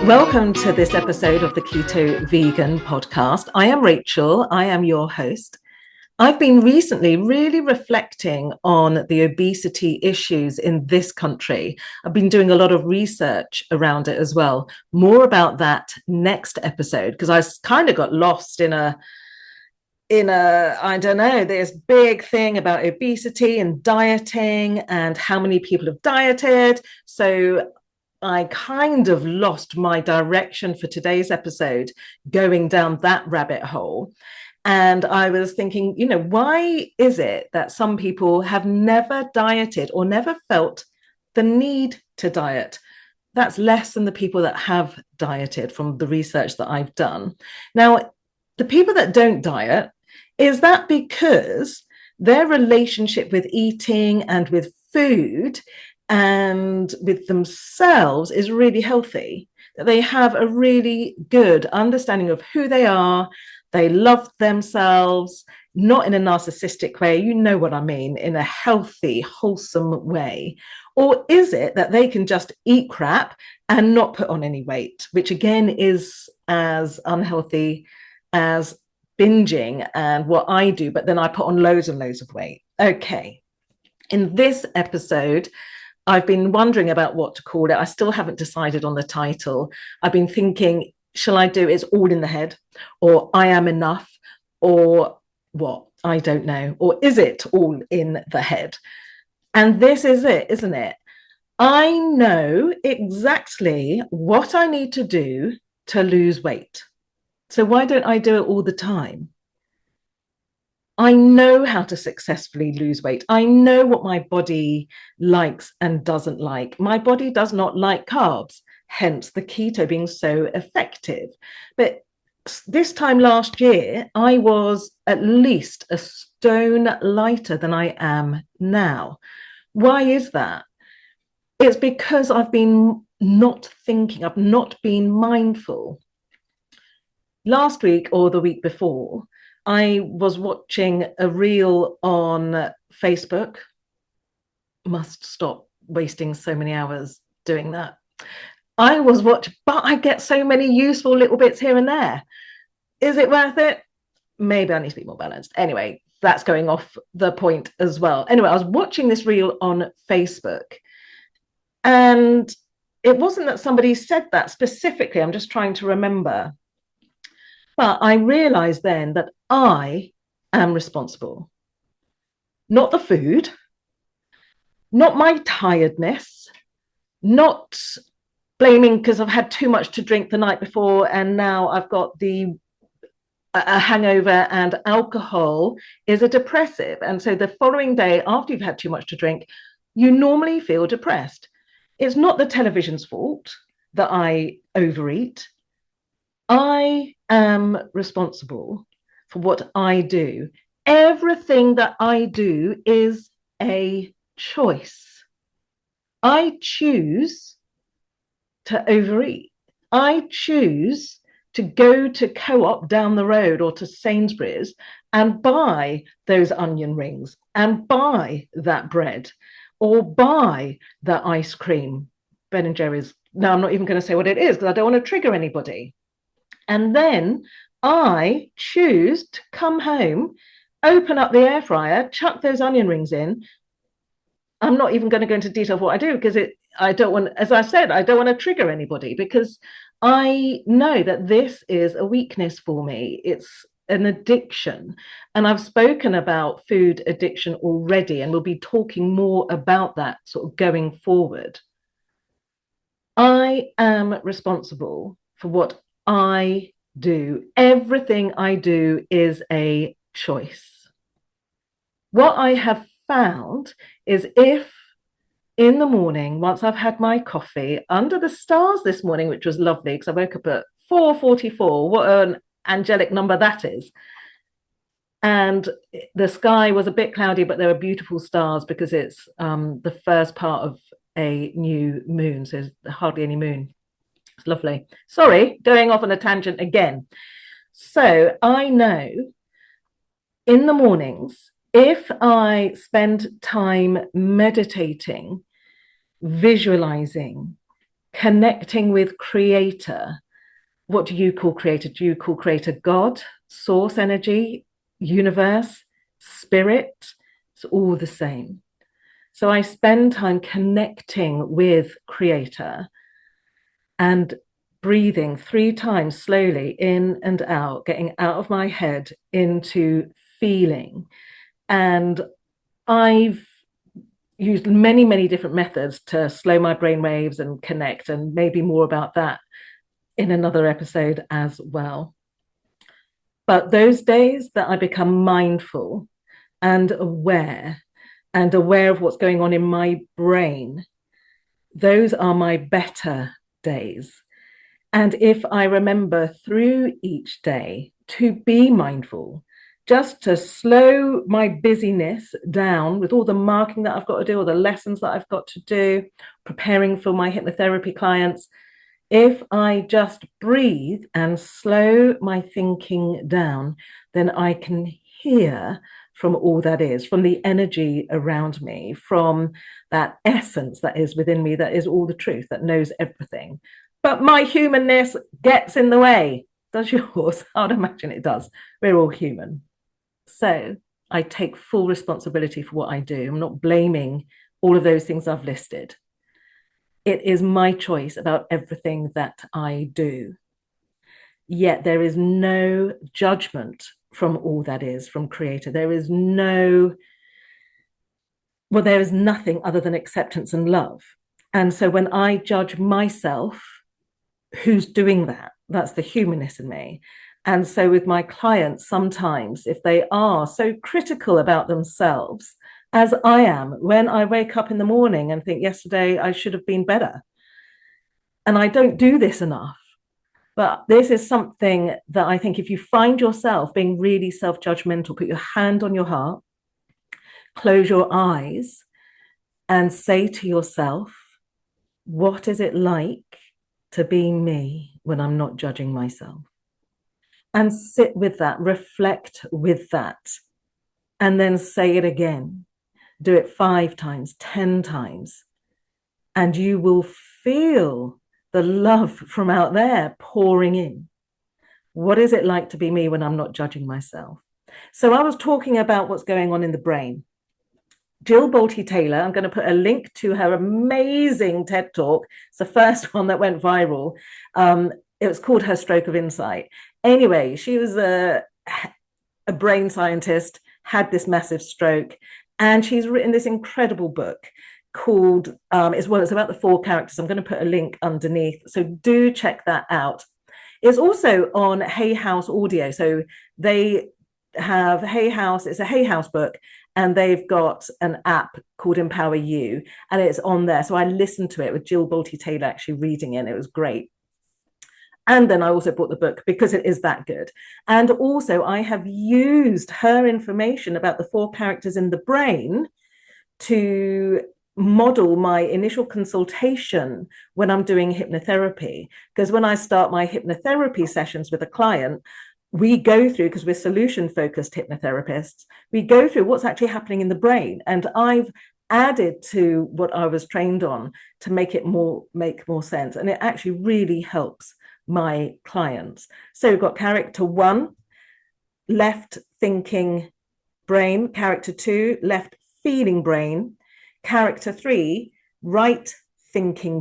Welcome to this episode of the Keto Vegan podcast. I am Rachel. I am your host. I've been recently really reflecting on the obesity issues in this country. I've been doing a lot of research around it as well. More about that next episode, because I kind of got lost in a I don't know, this big thing about obesity and dieting and how many people have dieted. So I kind of lost my direction for today's episode going down that rabbit hole. And I was thinking, why is it that some people have never dieted or never felt the need to diet? That's less than the people that have dieted from the research that I've done. Now, the people that don't diet, is that because their relationship with eating and with food and with themselves is really healthy, that they have a really good understanding of who they are, they love themselves, not in a narcissistic way, you know what I mean, in a healthy, wholesome way? Or is it that they can just eat crap and not put on any weight, which again is as unhealthy as binging and what I do, but then I put on loads and loads of weight? Okay, in this episode, I've been wondering about what to call it. I still haven't decided on the title. I've been thinking, shall I do It's All in the Head, or I Am Enough, or what? I don't know. Or is it all in the head? And this is it, isn't it? I know exactly what I need to do to lose weight. So why don't I do it all the time? I know how to successfully lose weight. I know what my body likes and doesn't like. My body does not like carbs, hence the keto being so effective. But this time last year, I was at least a stone lighter than I am now. Why is that? It's because I've been not thinking, I've not been mindful. Last week or the week before, I was watching a reel on Facebook. Must stop wasting so many hours doing that. I was watching, but I get so many useful little bits here and there. Is it worth it? Maybe I need to be more balanced. Anyway, that's going off the point as well. Anyway, I was watching this reel on Facebook, and it wasn't that somebody said that specifically. I'm just trying to remember. But I realized then that I am responsible. Not the food, not my tiredness, not blaming because I've had too much to drink the night before and now I've got a hangover, and alcohol is a depressive. And so the following day after you've had too much to drink, you normally feel depressed. It's not the television's fault that I overeat. I am responsible for what I do. Everything that I do is a choice. I choose to overeat. I choose to go to Co-op down the road or to Sainsbury's and buy those onion rings and buy that bread or buy that ice cream, Ben and Jerry's. Now, I'm not even going to say what it is because I don't want to trigger anybody. And then I choose to come home, open up the air fryer, chuck those onion rings in. I'm not even going to go into detail of what I do because I don't want, as I said, I don't want to trigger anybody because I know that this is a weakness for me. It's an addiction. And I've spoken about food addiction already, and we'll be talking more about that sort of going forward. I am responsible for what I do. Everything I do is a choice. What I have found is if in the morning, once I've had my coffee under the stars this morning, which was lovely because I woke up at 4:44, what an angelic number that is. And the sky was a bit cloudy, but there were beautiful stars because it's the first part of a new moon, so there's hardly any moon. It's lovely. Sorry, going off on a tangent again. So I know in the mornings, if I spend time meditating, visualizing, connecting with creator. What do you call creator? Do you call creator God, source energy, universe, spirit? It's all the same. So I spend time connecting with creator and breathing 3 times slowly in and out, getting out of my head into feeling. And I've used many, many different methods to slow my brain waves and connect, and maybe more about that in another episode as well. But those days that I become mindful and aware of what's going on in my brain, those are my better days. And if I remember through each day to be mindful, just to slow my busyness down with all the marking that I've got to do, all the lessons that I've got to do, preparing for my hypnotherapy clients, if I just breathe and slow my thinking down, then I can hear from all that is, from the energy around me, from that essence that is within me, that is all the truth, that knows everything. But my humanness gets in the way. Does yours? I would imagine it does. We're all human. So I take full responsibility for what I do. I'm not blaming all of those things I've listed. It is my choice about everything that I do. Yet there is no judgment from all that is, from creator. There is nothing other than acceptance and love. And so when I judge myself, who's doing that? That's the humanness in me. And so with my clients, sometimes if they are so critical about themselves, as I am, when I wake up in the morning and think, yesterday I should have been better. And I don't do this enough. But this is something that I think if you find yourself being really self-judgmental, put your hand on your heart, close your eyes, and say to yourself, what is it like to be me when I'm not judging myself? And sit with that, reflect with that, and then say it again. Do it 5 times, 10 times, and you will feel the love from out there pouring in. What is it like to be me when I'm not judging myself? So I was talking about what's going on in the brain. Jill Bolte Taylor, I'm going to put a link to her amazing TED Talk. It's the first one that went viral. It was called Her Stroke of Insight. Anyway, she was a brain scientist, had this massive stroke, and she's written this incredible book called, it's about the 4 characters. I'm going to put a link underneath. So do check that out. It's also on Hay House Audio. So they have Hay House, it's a Hay House book, and they've got an app called Empower You, and it's on there. So I listened to it with Jill Bolte Taylor actually reading it. It was great. And then I also bought the book because it is that good. And also I have used her information about the 4 characters in the brain to model my initial consultation when I'm doing hypnotherapy. Because when I start my hypnotherapy sessions with a client, we go through, because we're solution focused hypnotherapists, we go through what's actually happening in the brain. And I've added to what I was trained on to make more sense. And it actually really helps my clients. So we've got character 1, left thinking brain. Character 2, left feeling brain. Character 3, right feeling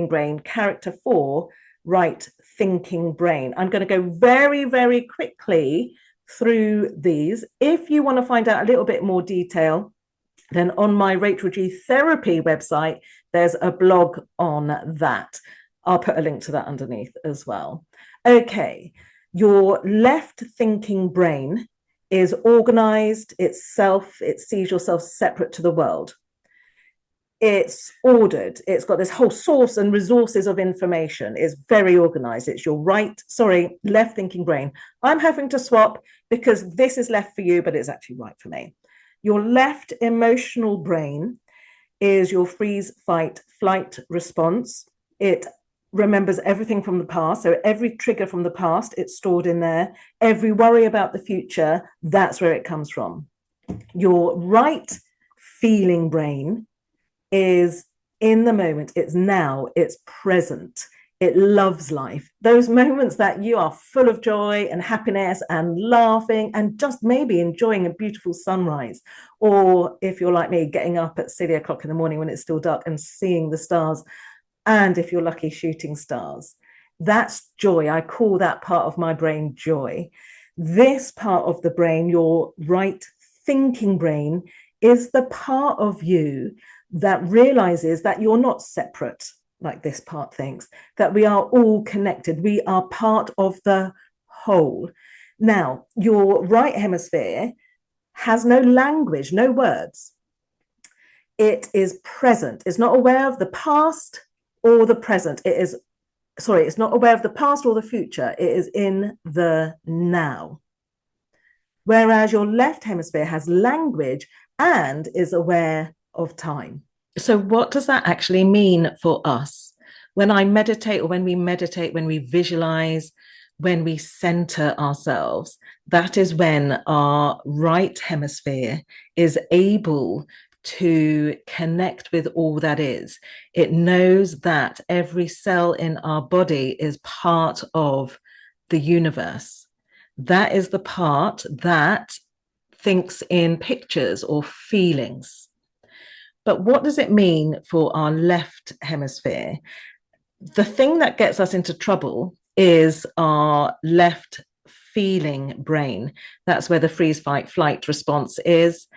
brain. Character 4, right thinking brain. I'm going to go very, very quickly through these. If you want to find out a little bit more detail, then on my Rachel G Therapy website, there's a blog on that. I'll put a link to that underneath as well. Okay, your left thinking brain is organized, it sees yourself separate to the world. It's ordered, it's got this whole source and resources of information, it's very organized. It's your left thinking brain. I'm having to swap because this is left for you, but it's actually right for me. Your left emotional brain is your freeze, fight, flight response. It remembers everything from the past. So every trigger from the past, it's stored in there. Every worry about the future, that's where it comes from. Your right feeling brain is in the moment, it's now, it's present. It loves life. Those moments that you are full of joy and happiness and laughing and just maybe enjoying a beautiful sunrise. Or if you're like me, getting up at 6 o'clock in the morning when it's still dark and seeing the stars. And if you're lucky, shooting stars. That's joy. I call that part of my brain joy. This part of the brain, your right thinking brain, is the part of you that realizes that you're not separate, like this part thinks, that we are all connected. We are part of the whole. Now, your right hemisphere has no language, no words. It is present. It's not aware of the past or the present. It's not aware of the past or the future. It is in the now. Whereas your left hemisphere has language and is aware of time. So what does that actually mean for us? When I meditate, or when we meditate, when we visualize, when we center ourselves, that is when our right hemisphere is able to connect with all that is. It knows that every cell in our body is part of the universe. That is the part that thinks in pictures or feelings. But what does it mean for our left hemisphere? The thing that gets us into trouble is our left feeling brain. That's where the freeze, fight, flight response is.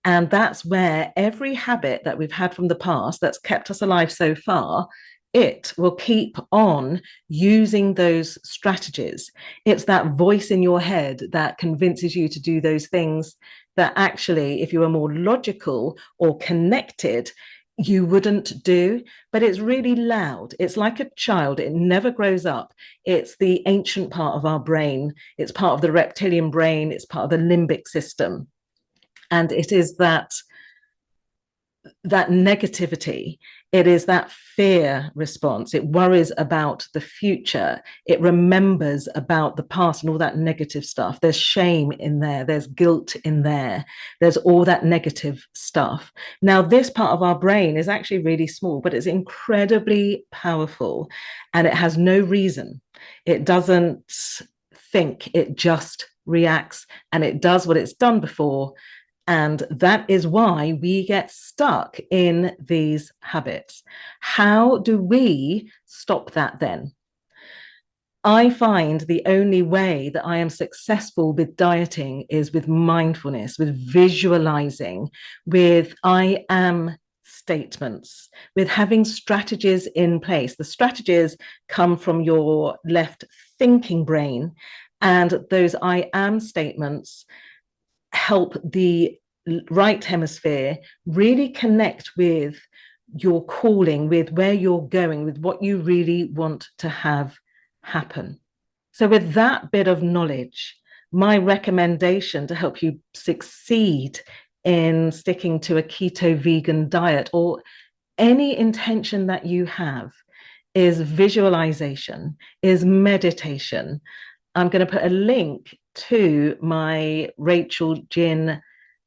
And that's where every habit that we've had from the past that's kept us alive so far, it will keep on using those strategies. It's that voice in your head that convinces you to do those things that actually, if you were more logical or connected, you wouldn't do. But it's really loud. It's like a child. It never grows up. It's the ancient part of our brain. It's part of the reptilian brain. It's part of the limbic system. And it is that negativity. It is that fear response. It worries about the future. It remembers about the past and all that negative stuff. There's shame in there. There's guilt in there. There's all that negative stuff. Now, this part of our brain is actually really small, but it's incredibly powerful, and it has no reason. It doesn't think, it just reacts, and it does what it's done before. And that is why we get stuck in these habits. How do we stop that then? I find the only way that I am successful with dieting is with mindfulness, with visualizing, with I am statements, with having strategies in place. The strategies come from your left thinking brain, and those I am statements help the right hemisphere really connect with your calling, with where you're going, with what you really want to have happen. So with that bit of knowledge, my recommendation to help you succeed in sticking to a keto vegan diet or any intention that you have is visualization, is meditation. I'm going to put a link to my Rachel Ginn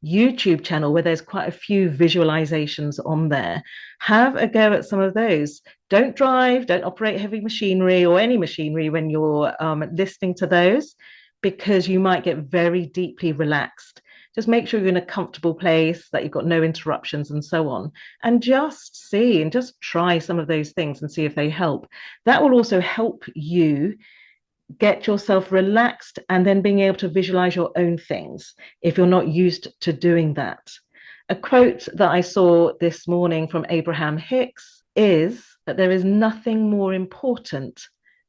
YouTube channel where there's quite a few visualizations on there. Have a go at some of those. Don't drive, don't operate heavy machinery or any machinery when you're listening to those, because you might get very deeply relaxed. Just make sure you're in a comfortable place, that you've got no interruptions and so on. And just see and just try some of those things and see if they help. That will also help you get yourself relaxed and then being able to visualize your own things if you're not used to doing that. A quote that I saw this morning from Abraham Hicks is that there is nothing more important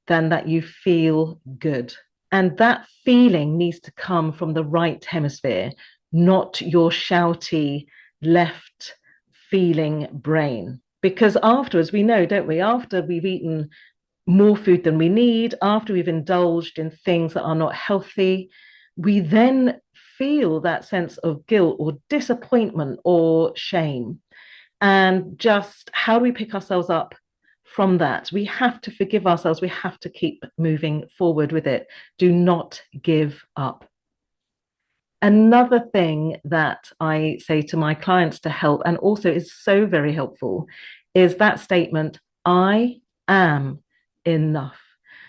than that you feel good. And that feeling needs to come from the right hemisphere, not your shouty left feeling brain. Because afterwards, we know, don't we, after we've eaten more food than we need, after we've indulged in things that are not healthy, we then feel that sense of guilt or disappointment or shame. And just how do we pick ourselves up from that? We have to forgive ourselves. We have to keep moving forward with it. Do not give up. Another thing that I say to my clients to help, and also is so very helpful, is that statement, I am enough.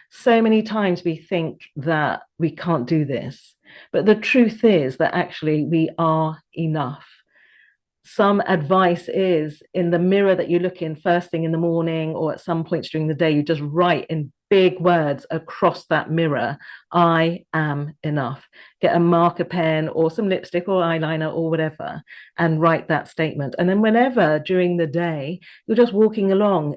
So many times we think that we can't do this, but the truth is that actually we are enough. Some advice is in the mirror that you look in first thing in the morning or at some points during the day, you just write in big words across that mirror, I am enough. Get a marker pen or some lipstick or eyeliner or whatever and write that statement. And then whenever during the day you're just walking along,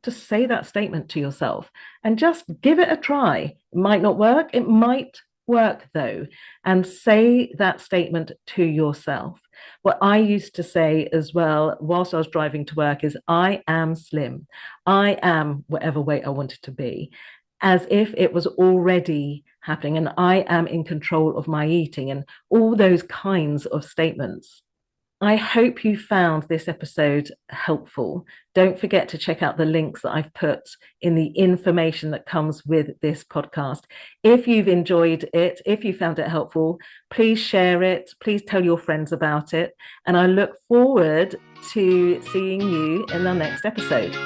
just say that statement to yourself and just give it a try. It might not work. It might work though, and say that statement to yourself. What I used to say as well, whilst I was driving to work, is I am slim. I am whatever weight I wanted to be, as if it was already happening, and I am in control of my eating, and all those kinds of statements. I hope you found this episode helpful. Don't forget to check out the links that I've put in the information that comes with this podcast. If you've enjoyed it, if you found it helpful, please share it. Please tell your friends about it. And I look forward to seeing you in the next episode.